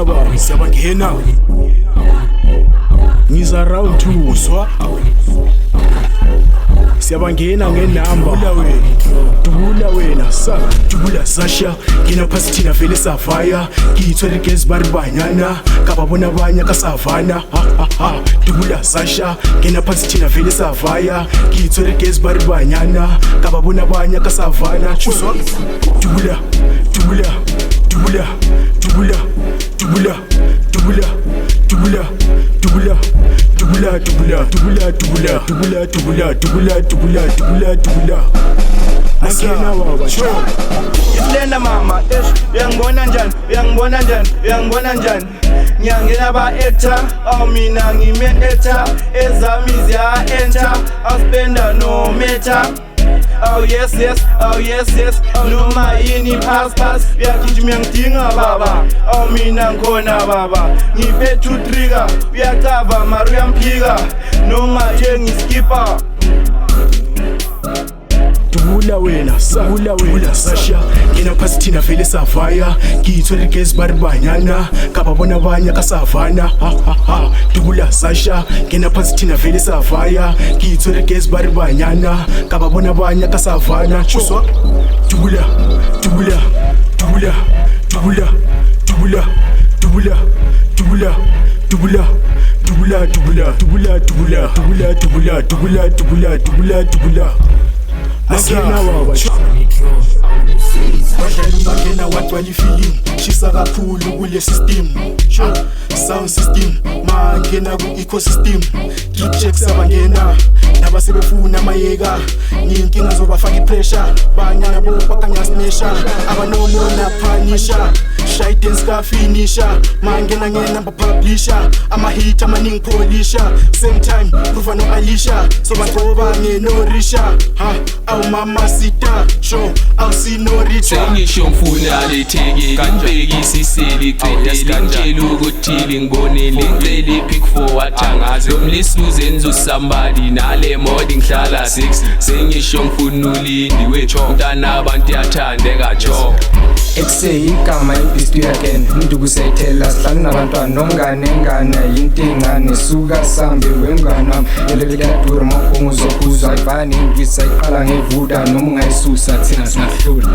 Siyabangena baba, siyabangena. Ngiza round 2 uzwa. Siyabangena ngenamba. Dubula wena sa, dubula Sasha. Ngina phasi thina vele savaya. Ngiyithwele gezi bari banyana, kababona abanye kasavana. Dubula Sasha, ngina phasi thina vele savaya. Ngiyithwele gezi bari banyana, kababona abanye kasavana. Uzwa. Dubula, dubula, dubula, dubula, dubula, dubula, dubula, dubula. Dubula, dubula, dubula, dubula, dubula, dubula, dubula, dubula, dubula, dubula. Angena baba, sure. Isilenda mama, uyangibona njani, uyangibona njani, uyangibona njani. Ngiyangena ba-actor, mina ngime-actor. Ezami ziya-enter, aspenda no matter. Oh yes, yes, oh yes, yes. Noma yini pass, uyagijima uyangidinga baba. Mina ngikhona baba, ngiphe 2 trigger. Uyacava mara uyamphika, noma nje ngiskipper. Dubula wena, dubula Sasha. Ngina phasi thina vele savaya. Ngiyithwele gezi bari banyana, kababona abanye kasavana. Dubula Sasha, ngina phasi thina vele savaya. Ngiyithwele gezi bari banyana, kababona abanye kasavana. Uzwa. Dubula, dubula, dubula, dubula, dubula, dubula, dubula, dubula, dubula, dubula, dubula, dubula, dubula, dubula, dubula, dubula, dubula, dubula. Angena baba, bangena wagcwala ifilimu, shisa kakhulu kule system, sound system, mangena ku-ecosystem. Drip checks abangena, nabasebefuna amayeka, ngiyinkinga zobafaka ipressure, banyana bokwakanyasinesha, abanomona phanisha, shayden skafinisha, mangena ngenamba publisher, amahit amaningi polisha, same time prova no Alisha, so bagcoba ngenorisha, awu mama sita, show awu sinorita. Sengisho mfuna letheke kanibhekisa iseli qedela ngitshela ukuthi ngibonele ngicela ipick forward angazi lomlisuze enzo somebody nale mode ngihlala 6 sengisho mfuna ulindi wethu mntana abantu yathandeka jo ekusey igama impisi again nduku sayithela sihlala nabantwana nomngane engane yintinga nesuka sambe wengana yelele kadura mawunguzokuzwa ivani ngisa iqala ngevuda noma ungayisusa thina sihlula